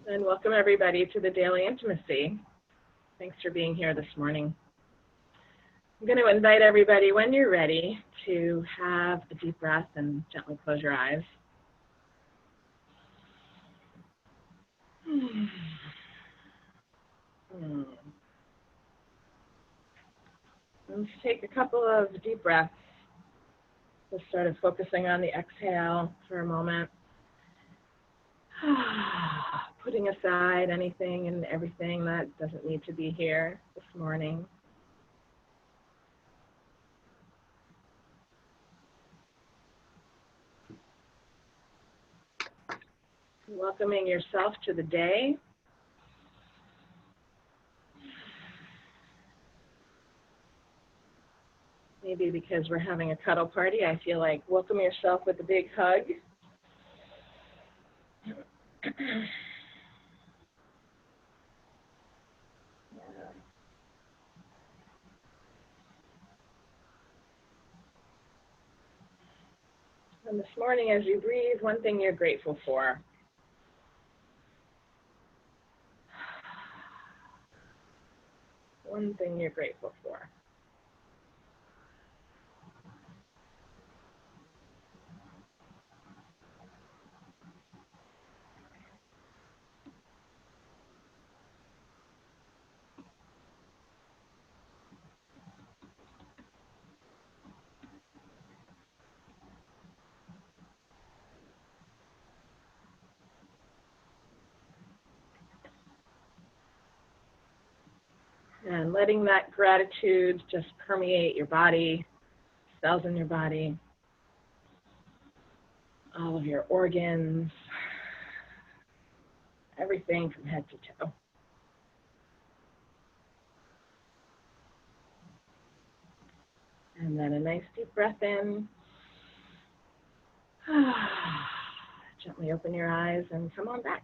And welcome everybody to the Daily Intimacy. Thanks for being here this morning. I'm going to invite everybody, when you're ready, to have a deep breath and gently close your eyes. Let's take a couple of deep breaths. Just sort of focusing on the exhale for a moment. Putting aside anything and everything that doesn't need to be here this morning. Welcoming yourself to the day. Maybe because we're having a cuddle party, I feel like welcome yourself with a big hug. And this morning, as you breathe, one thing you're grateful for. One thing you're grateful for. And letting that gratitude just permeate your body, cells in your body, all of your organs, everything from head to toe. And then a nice deep breath in. Gently open your eyes and come on back.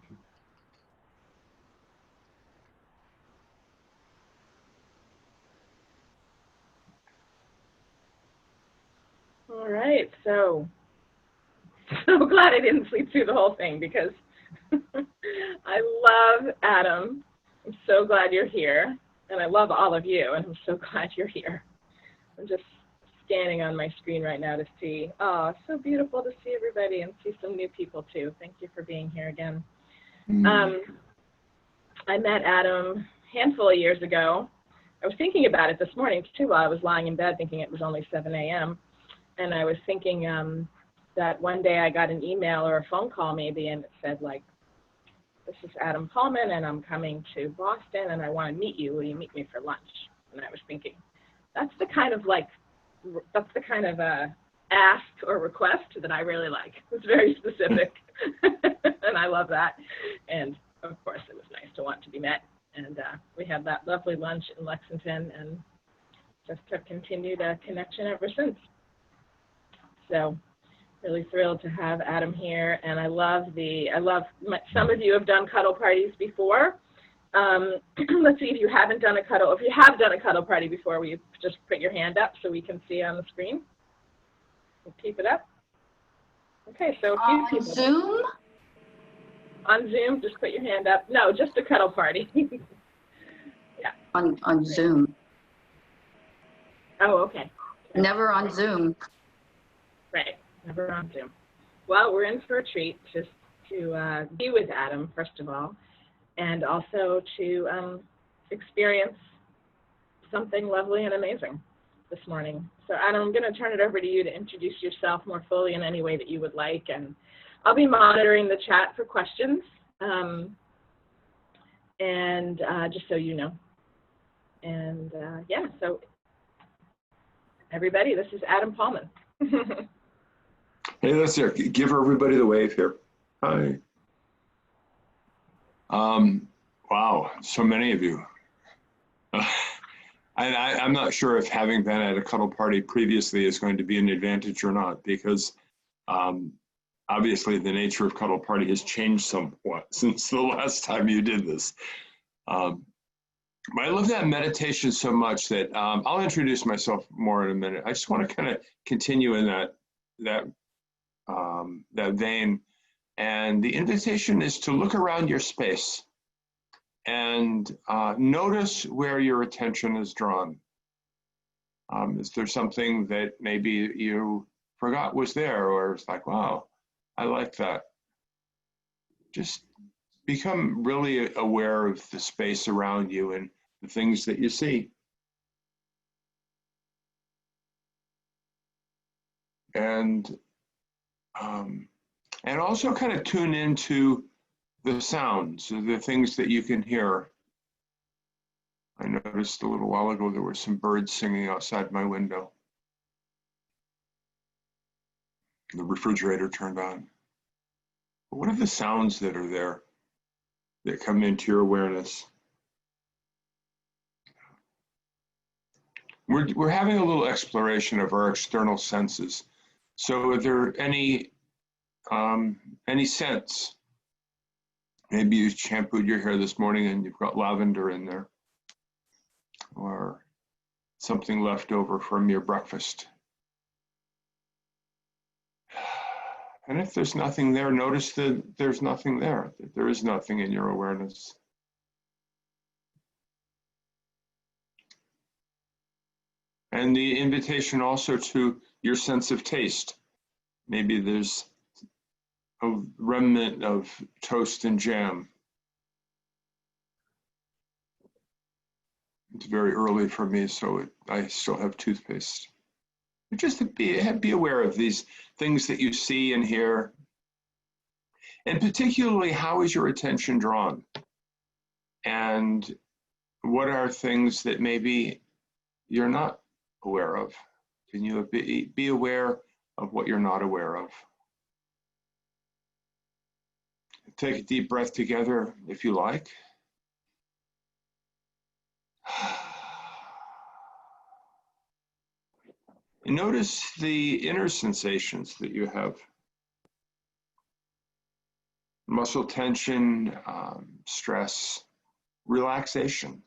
All right, so glad I didn't sleep through the whole thing because I love Adam. I'm so glad you're here, and I love all of you, and I'm so glad you're here. I'm just scanning on my screen right now to see, oh, it's so beautiful to see everybody and see some new people too. Thank you for being here again. I met Adam a handful of years ago. I was thinking about it this morning too while I was lying in bed thinking it was only 7 a.m. And I was thinking that one day I got an email or a phone call maybe, and it said like, this is Adam Paulman, and I'm coming to Boston, and I want to meet you. Will you meet me for lunch? And I was thinking, that's the kind of ask or request that I really like. It's very specific, and I love that. And of course, it was nice to want to be met. And we had that lovely lunch in Lexington, and just have continued a connection ever since. So really thrilled to have Adam here, and some of you have done cuddle parties before. Let's see if you have done a cuddle party before, will you just put your hand up so we can see on the screen? Keep it up. Okay, so a few people. On Zoom? On Zoom, just put your hand up. No, just a cuddle party. Yeah. On Zoom. Oh, okay. Never on Zoom. Right, never on Zoom. Well, we're in for a treat just to be with Adam, first of all, and also to experience something lovely and amazing this morning. So Adam, I'm going to turn it over to you to introduce yourself more fully in any way that you would like, and I'll be monitoring the chat for questions, and just so you know. And yeah, so everybody, this is Adam Paulman. Hey, let's hear. Give everybody the wave here. Hi. Wow, so many of you. I'm not sure if having been at a cuddle party previously is going to be an advantage or not, because obviously the nature of cuddle party has changed somewhat since the last time you did this. But I love that meditation so much that I'll introduce myself more in a minute. I just want to kind of continue in that vein And the invitation is to look around your space and notice where your attention is drawn. Is there something that maybe you forgot was there, or it's like, wow, I like that? Just become really aware of the space around you and the things that you see. And also kind of tune into the sounds, the things that you can hear. I noticed a little while ago there were some birds singing outside my window. The refrigerator turned on. But what are the sounds that are there that come into your awareness? We're having a little exploration of our external senses. So are there any scents? Maybe you shampooed your hair this morning and you've got lavender in there, or something left over from your breakfast. And if there's nothing there, notice that there's nothing there, that there is nothing in your awareness. And the invitation also to your sense of taste. Maybe there's a remnant of toast and jam. It's very early for me, so I still have toothpaste. Just be aware of these things that you see and hear. And particularly, how is your attention drawn? And what are things that maybe you're not aware of? Can you be aware of what you're not aware of? Take a deep breath together if you like. And notice the inner sensations that you have. Muscle tension, stress, relaxation.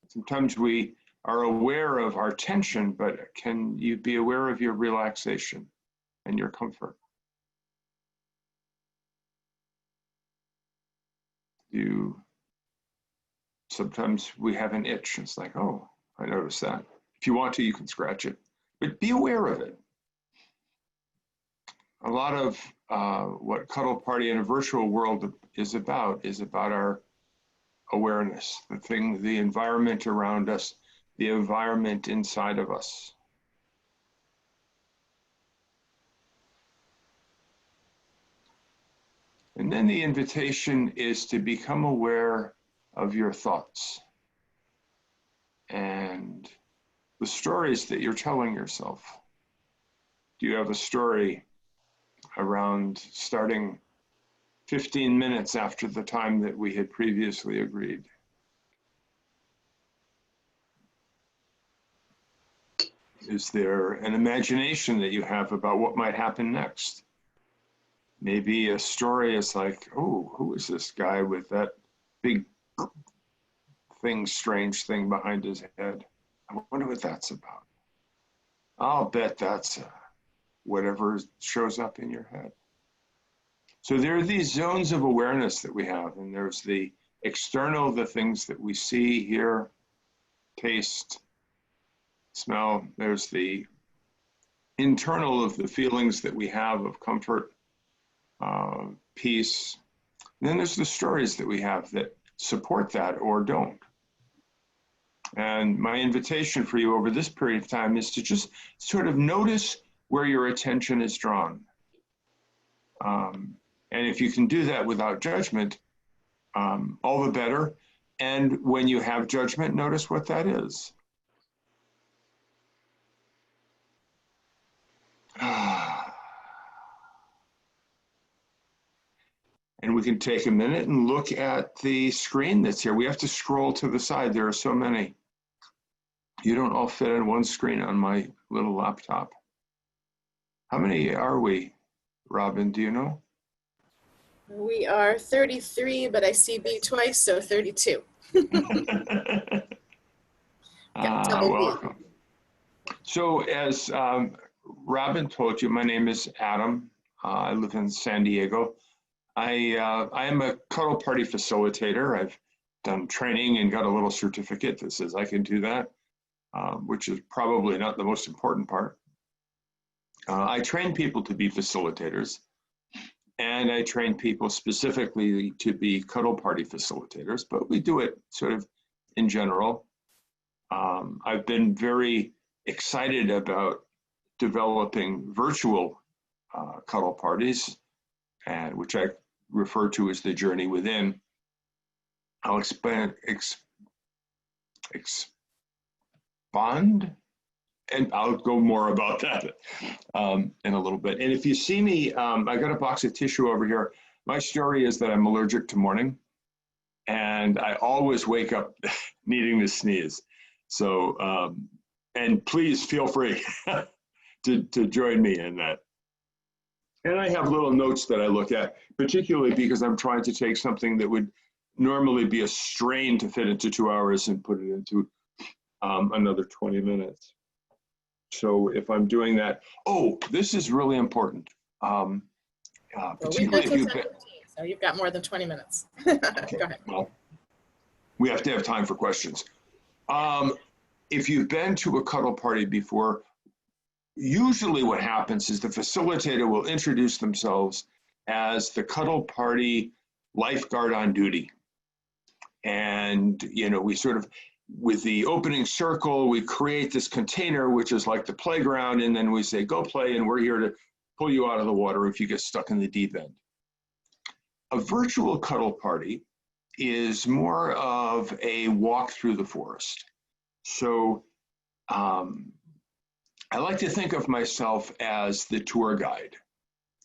Sometimes we are aware of our tension, but can you be aware of your relaxation and your comfort? Sometimes we have an itch. It's like, oh, I noticed that. If you want to, you can scratch it, but be aware of it. A lot of what Cuddle Party in a virtual world is about our awareness, the environment around us, the environment inside of us. And then the invitation is to become aware of your thoughts and the stories that you're telling yourself. Do you have a story around starting 15 minutes after the time that we had previously agreed? Is there an imagination that you have about what might happen next? Maybe a story is like, oh, who is this guy with that big strange thing behind his head? I wonder what that's about. I'll bet that's whatever shows up in your head. So there are these zones of awareness that we have, and there's the external, the things that we see, hear, taste, smell. There's the internal of the feelings that we have of comfort, peace. And then there's the stories that we have that support that or don't. And my invitation for you over this period of time is to just sort of notice where your attention is drawn. And if you can do that without judgment, all the better. And when you have judgment, notice what that is. And we can take a minute and look at the screen that's here. We have to scroll to the side. There are so many. You don't all fit on one screen on my little laptop. How many are we, Robyn? Do you know? We are 33, but I see B twice, so 32. Welcome. So as Robyn told you, my name is Adam. I live in San Diego. I am a Cuddle Party facilitator. I've done training and got a little certificate that says I can do that, which is probably not the most important part. I train people to be facilitators, and I train people specifically to be Cuddle Party facilitators, but we do it sort of in general. I've been very excited about developing virtual cuddle parties, and which I refer to as the journey within. I'll expand, and I'll go more about that in a little bit. And if you see me, I got a box of tissue over here. My story is that I'm allergic to morning, and I always wake up needing to sneeze. So, and please feel free to join me in that. And I have little notes that I look at, particularly because I'm trying to take something that would normally be a strain to fit into 2 hours and put it into another 20 minutes. So if I'm doing that, oh, this is really important. Particularly if you've been, so you've got more than 20 minutes. Okay, Go ahead. well, we have to have time for questions. If you've been to a cuddle party before, usually what happens is the facilitator will introduce themselves as the cuddle party lifeguard on duty. And, you know, we sort of, with the opening circle, we create this container, which is like the playground. And then we say, go play, and we're here to pull you out of the water if you get stuck in the deep end. A virtual cuddle party is more of a walk through the forest. So I like to think of myself as the tour guide.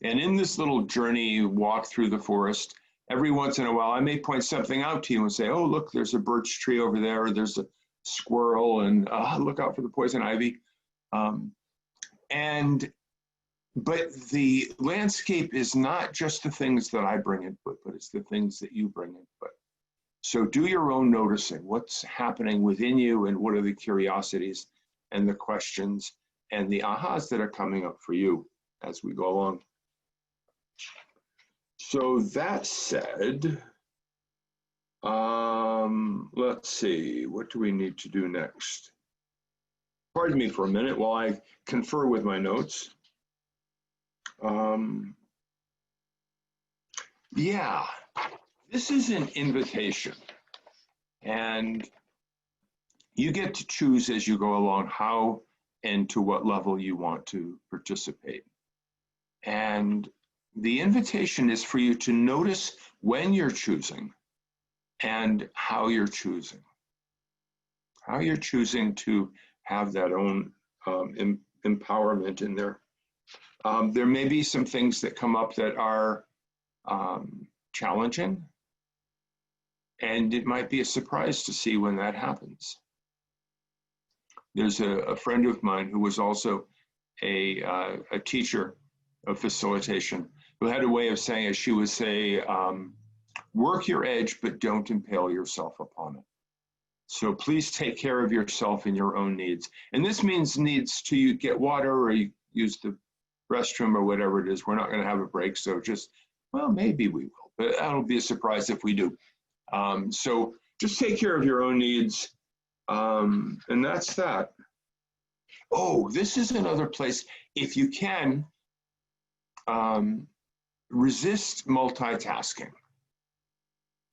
And in this little journey walk through the forest, every once in a while, I may point something out to you and say, oh, look, there's a birch tree over there, or there's a squirrel, and look out for the poison ivy. But the landscape is not just the things that I bring input, but it's the things that you bring input. So do your own noticing. What's happening within you, and what are the curiosities and the questions and the ahas that are coming up for you as we go along. So that said, let's see, what do we need to do next? Pardon me for a minute while I confer with my notes. Yeah, this is an invitation, and you get to choose as you go along how and to what level you want to participate. And the invitation is for you to notice when you're choosing and how you're choosing. How you're choosing to have that own empowerment in there. There may be some things that come up that are challenging, and it might be a surprise to see when that happens. There's a friend of mine who was also a teacher of facilitation, who had a way of saying, as she would say, work your edge, but don't impale yourself upon it. So please take care of yourself and your own needs. And this means needs to get water or use the restroom or whatever it is. We're not going to have a break, so just, well, maybe we will, but that'll be a surprise if we do. So just take care of your own needs, and that's that. Oh, this is another place, if you can, resist multitasking.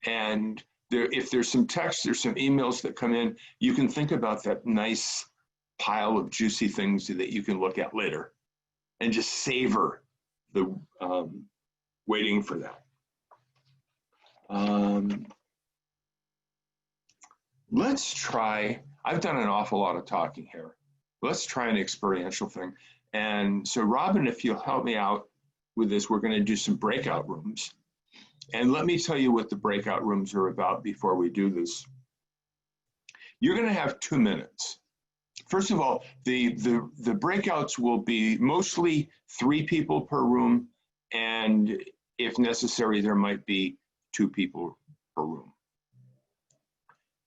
And if there's some text, there's some emails that come in, you can think about that nice pile of juicy things that you can look at later and just savor the waiting for that. Let's try, I've done an awful lot of talking here. Let's try an experiential thing. And so Robyn, if you'll help me out with this, we're going to do some breakout rooms. And let me tell you what the breakout rooms are about before we do this. You're going to have 2 minutes. First of all, the breakouts will be mostly 3 people per room, and if necessary, there might be 2 people per room.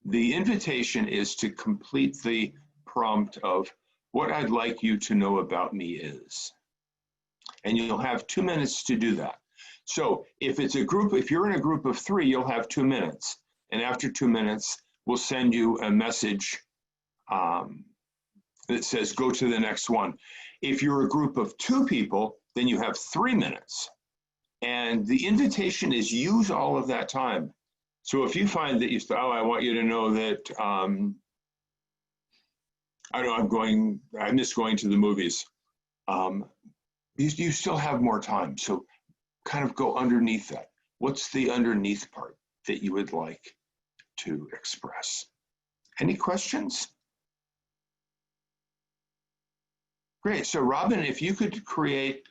The invitation is to complete the prompt of what I'd like you to know about me is. And you'll have 2 minutes to do that. So if you're in a group of 3, you'll have 2 minutes. And after 2 minutes, we'll send you a message that says, go to the next one. If you're a group of 2 people, then you have 3 minutes. And the invitation is use all of that time. So if you find that you say, oh, I want you to know that, I miss going to the movies. You still have more time. So kind of go underneath that. What's the underneath part that you would like to express? Any questions? Great. So Robyn, if you could create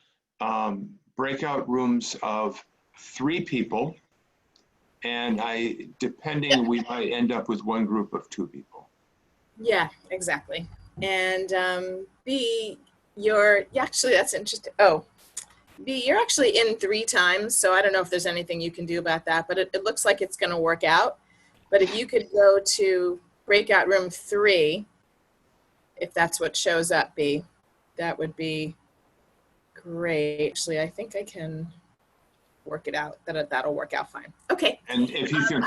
breakout rooms of 3 people, and we might end up with one group of 2 people. Yeah, exactly. And B, actually, that's interesting. Oh, B, you're actually in 3 times, so I don't know if there's anything you can do about that, but it looks like it's going to work out. But if you could go to breakout room 3, if that's what shows up, B, that would be great. Actually, I think I can work it out. That'll work out fine. Okay. And if you can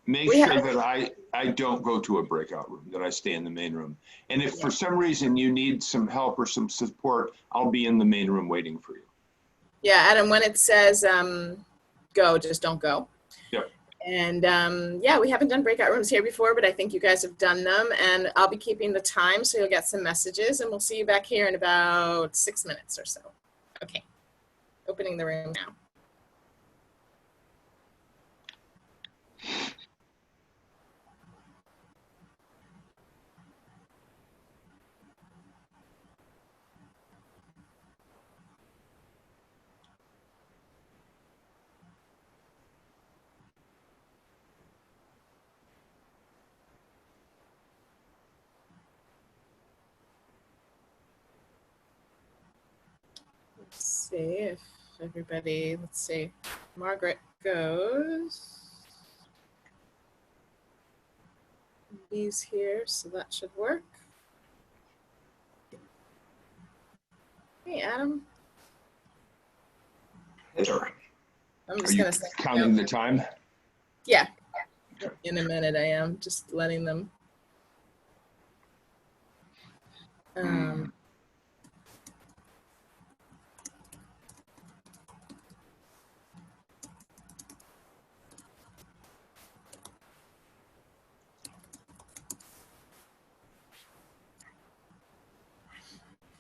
make sure that I don't go to a breakout room, that I stay in the main room. And if for some reason you need some help or some support, I'll be in the main room waiting for you. Yeah, Adam, when it says go, just don't go. Yep. And yeah, we haven't done breakout rooms here before, but I think you guys have done them, and I'll be keeping the time, so you'll get some messages, and we'll see you back here in about 6 minutes or so. Okay, opening the room now. Let's see if everybody, let's see, Margaret goes. B's here, so that should work. Hey, Adam. Hey there. I'm Are just you going to say. counting the time? Yeah. In a minute, I am just letting them.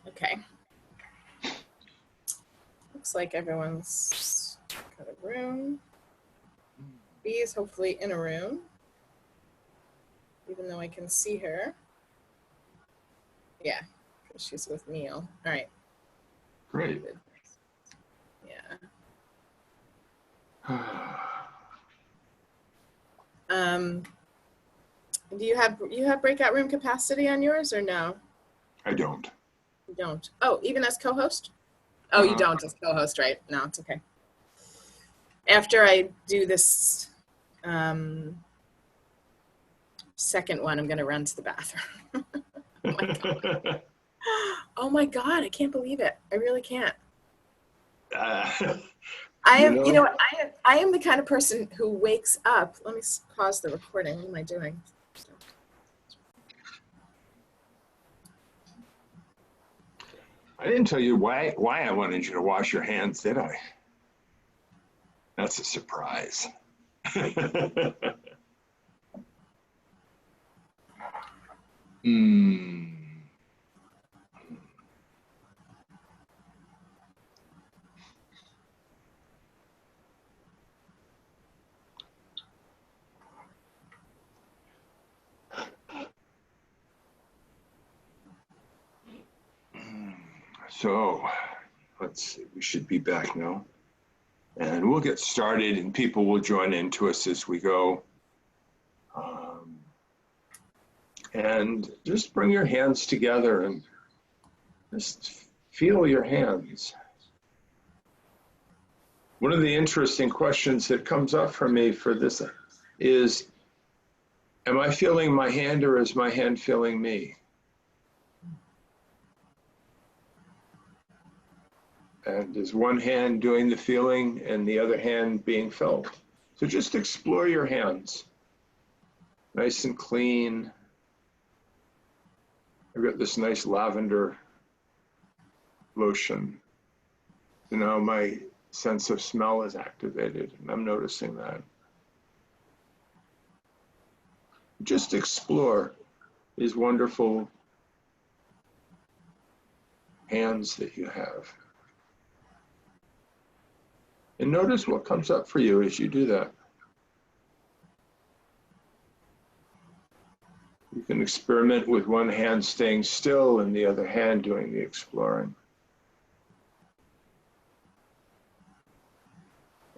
Okay. Looks like everyone's got a room. B is hopefully in a room, even though I can see her. Yeah, because she's with Neil. All right. Great. Yeah. Do you have breakout room capacity on yours or no? I don't. You don't. Oh, even as co-host? Oh, you don't as co-host, right? No, it's okay. After I do this second one, I'm going to run to the bathroom. Oh my God. Oh my God, I can't believe it. I really can't. I am the kind of person who wakes up. Let me pause the recording. What am I doing? I didn't tell you why I wanted you to wash your hands, did I? That's a surprise. So let's see, we should be back now. And we'll get started and people will join in to us as we go. And just bring your hands together and just feel your hands. One of the interesting questions that comes up for me for this is, am I feeling my hand or is my hand feeling me? And is one hand doing the feeling and the other hand being felt? So just explore your hands. Nice and clean. I've got this nice lavender lotion. So now my sense of smell is activated, and I'm noticing that. Just explore these wonderful hands that you have. And notice what comes up for you as you do that. You can experiment with one hand staying still and the other hand doing the exploring.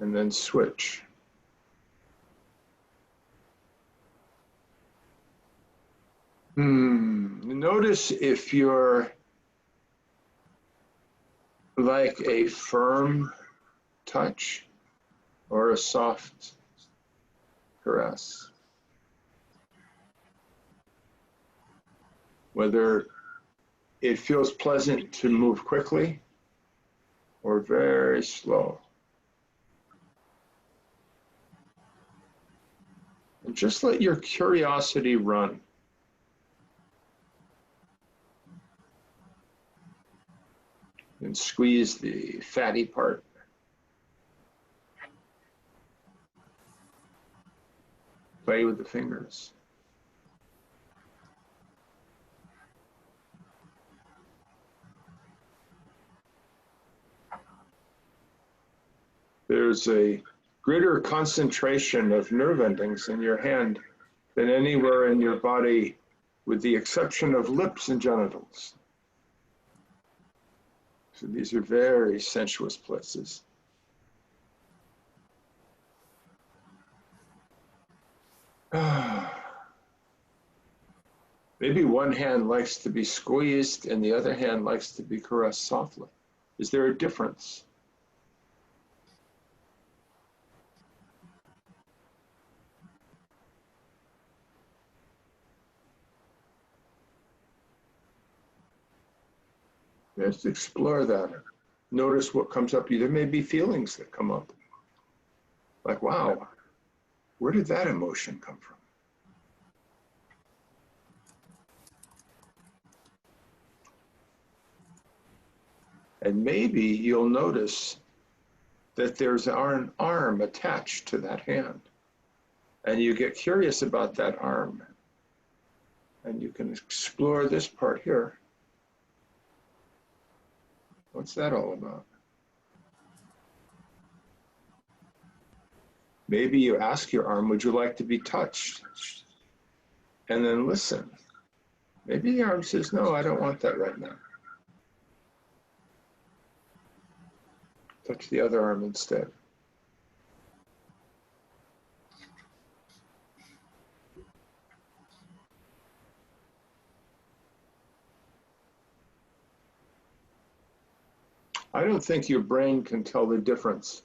And then switch. Notice if you're like a firm touch or a soft caress. Whether it feels pleasant to move quickly or very slow. And just let your curiosity run. And squeeze the fatty part. Play with the fingers. There's a greater concentration of nerve endings in your hand than anywhere in your body, with the exception of lips and genitals. So these are very sensuous places. Maybe one hand likes to be squeezed and the other hand likes to be caressed softly. Is there a difference? Just explore that. Notice what comes up. There may be feelings that come up. Like, wow, where did that emotion come from? And maybe you'll notice that there's an arm attached to that hand. And you get curious about that arm. And you can explore this part here. What's that all about? Maybe you ask your arm, would you like to be touched? And then listen. Maybe the arm says, no, I don't want that right now. Touch the other arm instead. I don't think your brain can tell the difference.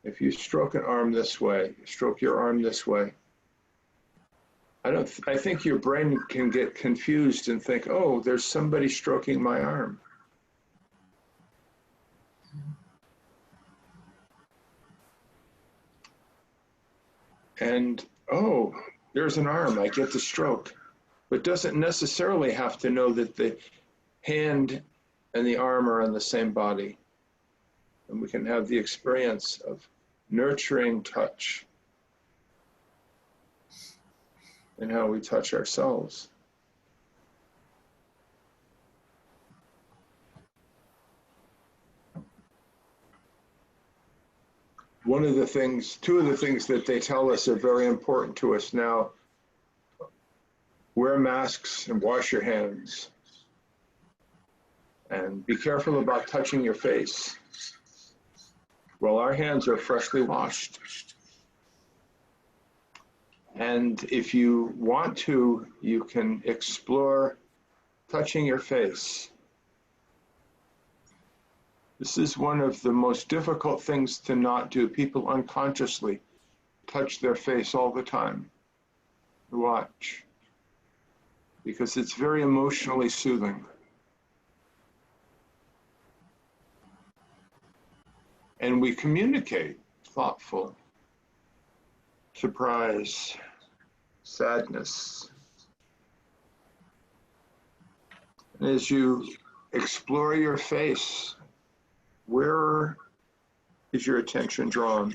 If you stroke an arm this way, stroke your arm this way, I think your brain can get confused and think, oh, there's somebody stroking my arm. And, oh, there's an arm, I get to stroke. But doesn't necessarily have to know that the hand and the arm are on the same body. And we can have the experience of nurturing touch and how we touch ourselves. Two of the things that they tell us are very important to us now: wear masks and wash your hands. And be careful about touching your face. Well, our hands are freshly washed. And if you want to, you can explore touching your face. This is one of the most difficult things to not do. People unconsciously touch their face all the time. Watch. Because it's very emotionally soothing. And we communicate thoughtful, surprise, sadness. And as you explore your face, where is your attention drawn?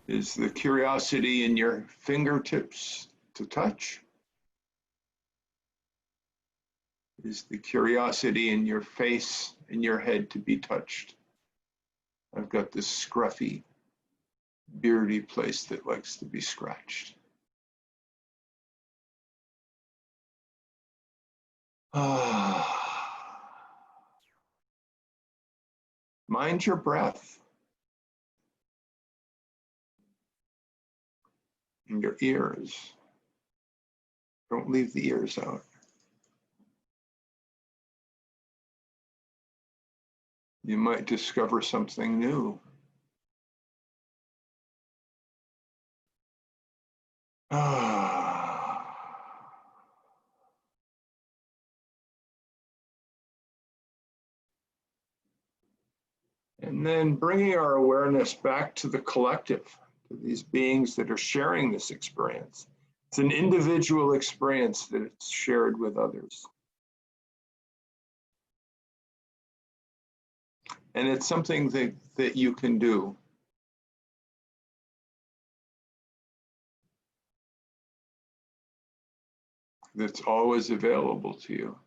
Is the curiosity in your fingertips to touch? Is the curiosity in your face, in your head to be touched? I've got this scruffy, beardy place that likes to be scratched. Mind your breath. And your ears. Don't leave the ears out. You might discover something new. And then bringing our awareness back to the collective, to these beings that are sharing this experience. It's an individual experience that it's shared with others. And it's something that you can do. That's always available to you.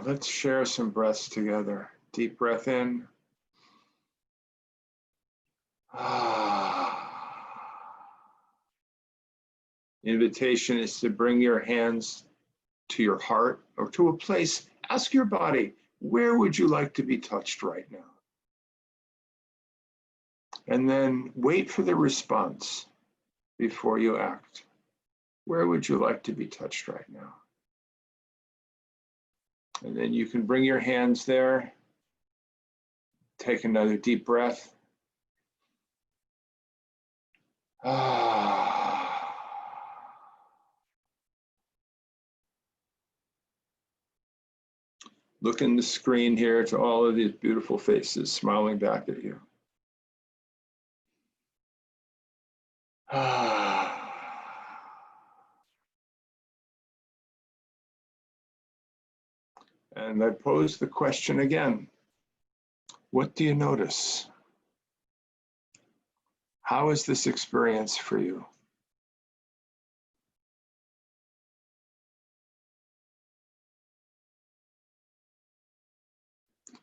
Let's share some breaths together. Deep breath in. Invitation is to bring your hands to your heart or to a place. Ask your body, where would you like to be touched right now? And then wait for the response before you act. Where would you like to be touched right now? And then you can bring your hands there. Take another deep breath. Look in the screen here to all of these beautiful faces smiling back at you. And I pose the question again. What do you notice? How is this experience for you?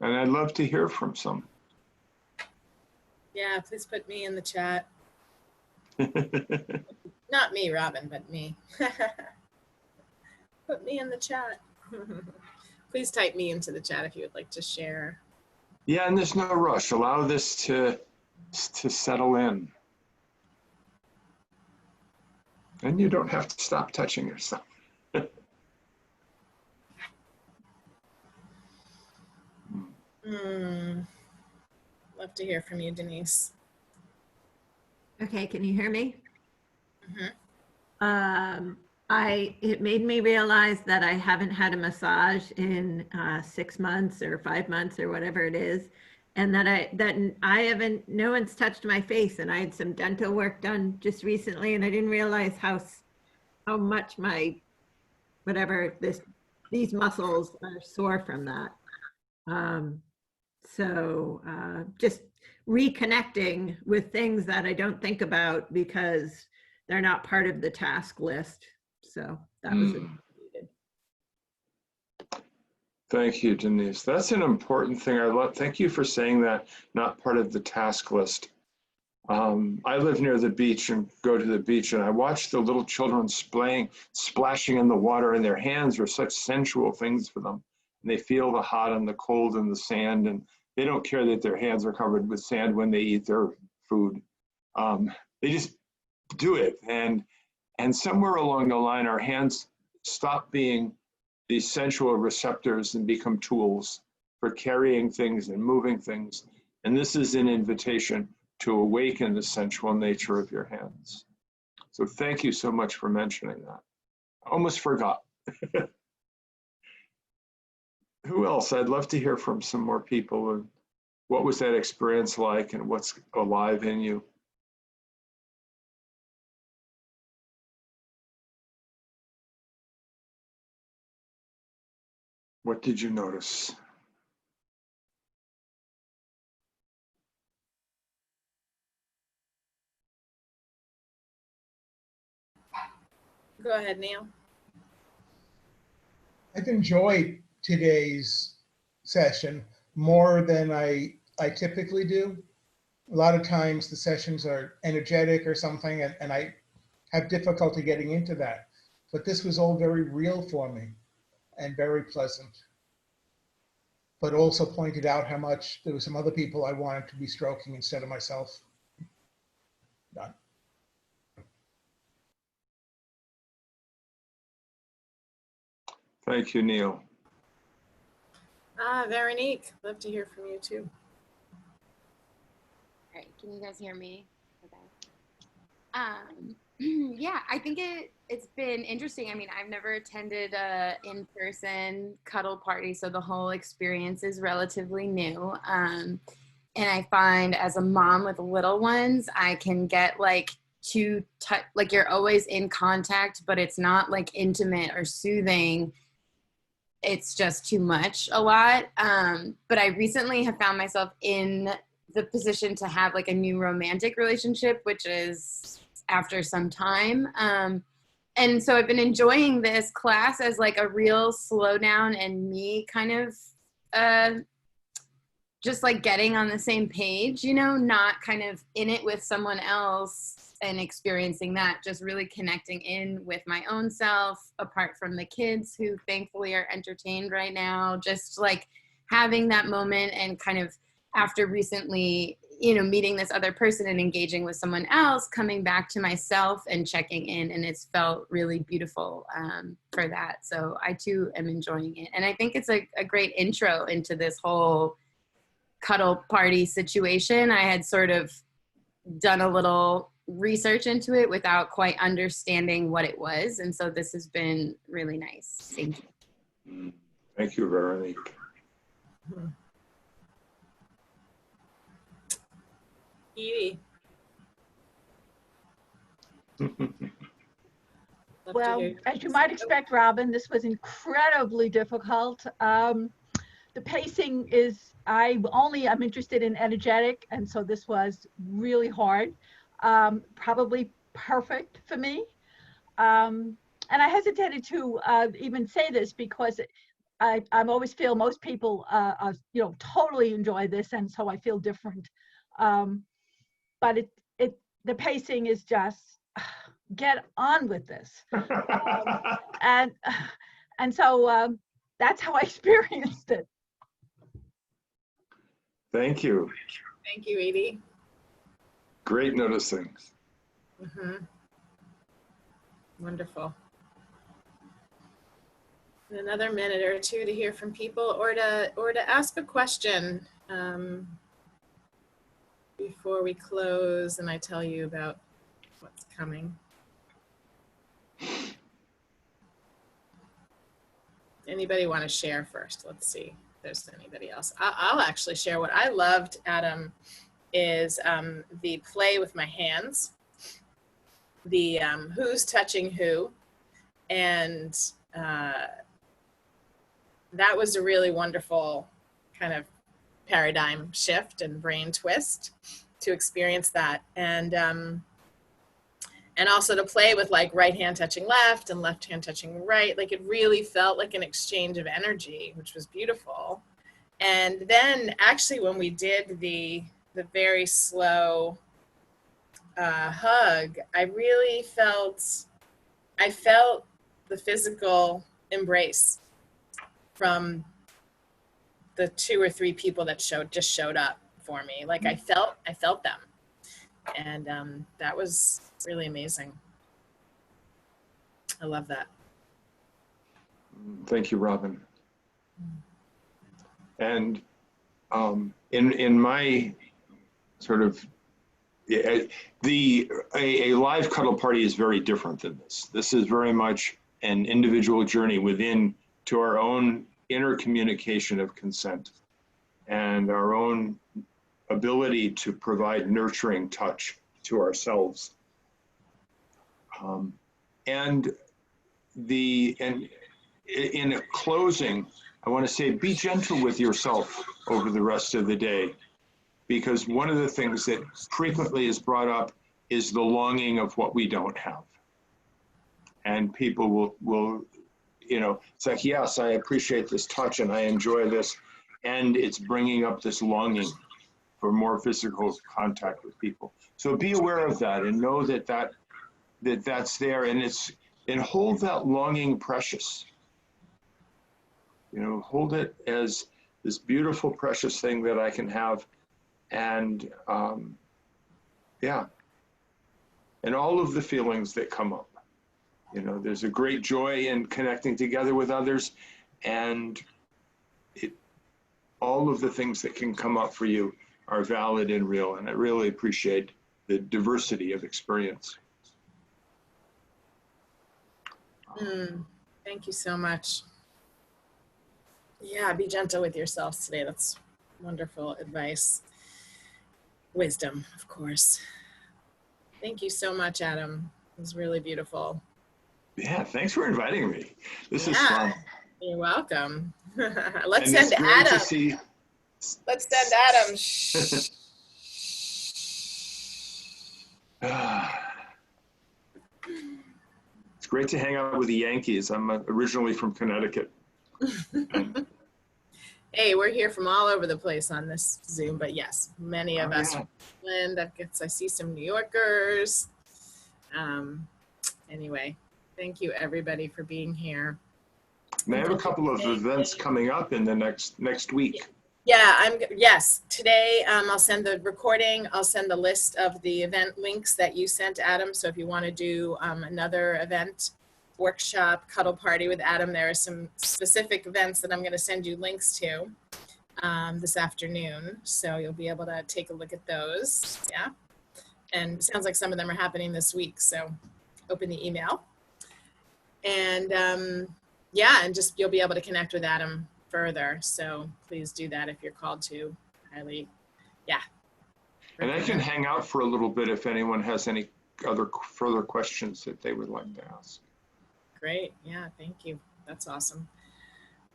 And I'd love to hear from some. Yeah, please put me in the chat. Not me, Robyn, but me. Put me in the chat. Please type me into the chat if you would like to share. Yeah, and there's no rush. Allow this to settle in. And you don't have to stop touching yourself. Love to hear from you, Denise. Okay, can you hear me? Mm-hmm. It made me realize that I haven't had a massage in 6 months or 5 months or whatever it is, and that I haven't. No one's touched my face, and I had some dental work done just recently, and I didn't realize how much my these muscles are sore from that. So just reconnecting with things that I don't think about because they're not part of the task list. So that was needed. Thank you, Denise. That's an important thing. Thank you for saying that, not part of the task list. I live near the beach and go to the beach, and I watch the little children splashing in the water, and their hands are such sensual things for them. And they feel the hot and the cold and the sand, and they don't care that their hands are covered with sand when they eat their food. They just do it. And somewhere along the line, our hands stop being these sensual receptors and become tools for carrying things and moving things. And this is an invitation to awaken the sensual nature of your hands. So thank you so much for mentioning that. I almost forgot. Who else? I'd love to hear from some more people. And what was that experience like and what's alive in you? What did you notice? Go ahead, Neil. I've enjoyed today's session more than I typically do. A lot of times the sessions are energetic or something, and I have difficulty getting into that. But this was all very real for me and very pleasant. But also pointed out how much there were some other people I wanted to be stroking instead of myself. Done. Thank you, Neil. Veronique, love to hear from you too. All right, can you guys hear me? Okay. Yeah, I think it's been interesting. I mean, I've never attended a in-person cuddle party, so the whole experience is relatively new. And I find as a mom with little ones, I can get like too like you're always in contact, but it's not like intimate or soothing. It's just too much a lot. But I recently have found myself in the position to have like a new romantic relationship, which is after some time. And so I've been enjoying this class as like a real slowdown and me kind of just like getting on the same page, you know, not kind of in it with someone else and experiencing that, just really connecting in with my own self, apart from the kids who thankfully are entertained right now, just like having that moment and kind of after recently, you know, meeting this other person and engaging with someone else, coming back to myself and checking in, and it's felt really beautiful for that. So I too am enjoying it. And I think it's a great intro into this whole cuddle party situation. I had sort of done a little research into it without quite understanding what it was. And so this has been really nice. Thank you. Thank you, Veronique. Edie. Well, as you might expect, Robyn, this was incredibly difficult. The pacing is, I'm interested in energetic, and so this was really hard. Probably perfect for me. And I hesitated to even say this because I always feel most people, totally enjoy this, and so I feel different. But the pacing is just get on with this, and so that's how I experienced it. Thank you. Thank you, Edie. Great noticing. Wonderful. Another minute or two to hear from people or to ask a question before we close and I tell you about what's coming. Anybody want to share first? Let's see if there's anybody else. I'll actually share what I loved, Adam, is the play with my hands, the who's touching who, and that was a really wonderful kind of paradigm shift and brain twist to experience that. And also to play with like right hand touching left and left hand touching right. Like it really felt like an exchange of energy, which was beautiful. And then actually when we did the very slow hug, I felt the physical embrace from the 2 or 3 people that just showed up for me. Like I felt them. And that was really amazing. I love that. Thank you, Robyn. And in my sort of, a live cuddle party is very different than this. This is very much an individual journey within to our own inner communication of consent and our own ability to provide nurturing touch to ourselves. And in a closing, I want to say, be gentle with yourself over the rest of the day, because one of the things that frequently is brought up is the longing of what we don't have. And people will, you know, it's like, yes, I appreciate this touch and I enjoy this. And it's bringing up this longing for more physical contact with people. So be aware of that and know that's there, and hold that longing precious. You know, hold it as this beautiful, precious thing that I can have. And yeah, and all of the feelings that come up. You know, there's a great joy in connecting together with others, and all of the things that can come up for you are valid and real. And I really appreciate the diversity of experience. Thank you so much. Yeah, be gentle with yourselves today. That's wonderful advice. Wisdom, of course. Thank you so much, Adam. It was really beautiful. Yeah, thanks for inviting me. This is fun. You're welcome. Let's And send Adam. Let's send Adam. It's great to hang out with the Yankees. I'm originally from Connecticut. Hey, we're here from all over the place on this Zoom, but yes, many of us from England. I see some New Yorkers. Anyway, thank you everybody for being here. And I have a couple of events coming up in the next week. Yeah, yes. Today, I'll send the recording. I'll send the list of the event links that you sent, Adam. So if you want to do another event, workshop, cuddle party with Adam, there are some specific events that I'm going to send you links to this afternoon. So you'll be able to take a look at those. Yeah. And it sounds like some of them are happening this week. So open the email. And yeah, and just you'll be able to connect with Adam further. So please do that if you're called to. Highly, yeah. And I can hang out for a little bit if anyone has any other further questions that they would like to ask. Great. Yeah, thank you. That's awesome.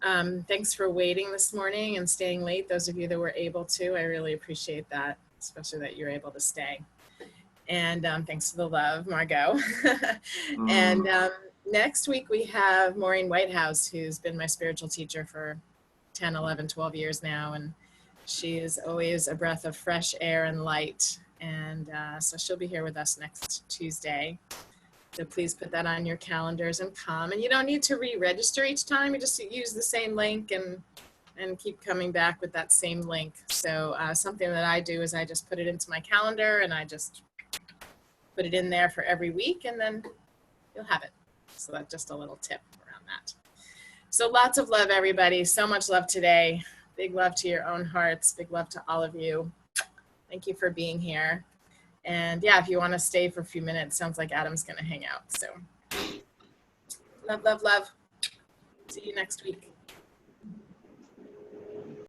Thanks for waiting this morning and staying late. Those of you that were able to, I really appreciate that, especially that you're able to stay. And thanks for the love, Margot. And next week we have Maureen Whitehouse, who's been my spiritual teacher for 10, 11, 12 years now. And she is always a breath of fresh air and light. And so she'll be here with us next Tuesday. So please put that on your calendars and come. And you don't need to re-register each time. You just use the same link and keep coming back with that same link. So something that I do is I just put it into my calendar and I just put it in there for every week, and then you'll have it. So that's just a little tip around that. So lots of love, everybody. So much love today. Big love to your own hearts. Big love to all of you. Thank you for being here. And yeah, if you want to stay for a few minutes, sounds like Adam's going to hang out. So love, love, love. See you next week.